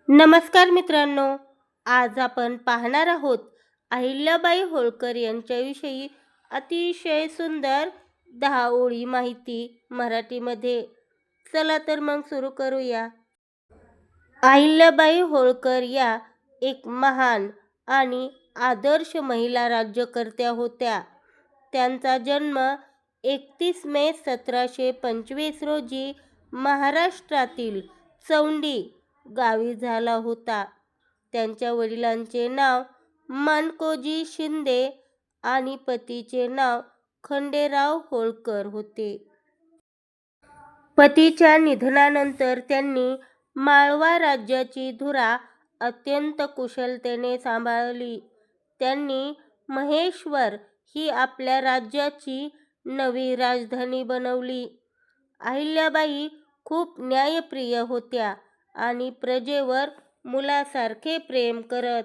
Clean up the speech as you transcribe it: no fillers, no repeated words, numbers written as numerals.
नमस्कार मित्रांनो, आज आपण पाहणार आहोत अहिल्याबाई होळकर यांच्याविषयी अतिशय सुंदर 10 ओळी माहिती मराठीमध्ये. चला तर मग सुरू करूया. अहिल्याबाई होळकर या एक महान आणि आदर्श महिला राज्यकर्त्या होत्या. त्यांचा जन्म 31 मे 1725 रोजी महाराष्ट्रातील चौंडी गावी झाला होता. त्यांच्या वडिलांचे नाव माणकोजी शिंदे आणि पतीचे नाव खंडेराव होळकर होते. पतीच्या निधनानंतर त्यांनी माळवा राज्याची धुरा अत्यंत कुशलतेने सांभाळली. त्यांनी महेश्वर ही आपल्या राज्याची नवी राजधानी बनवली. अहिल्याबाई खूप न्यायप्रिय होत्या आणि प्रजेवर मुलासारखे प्रेम करत.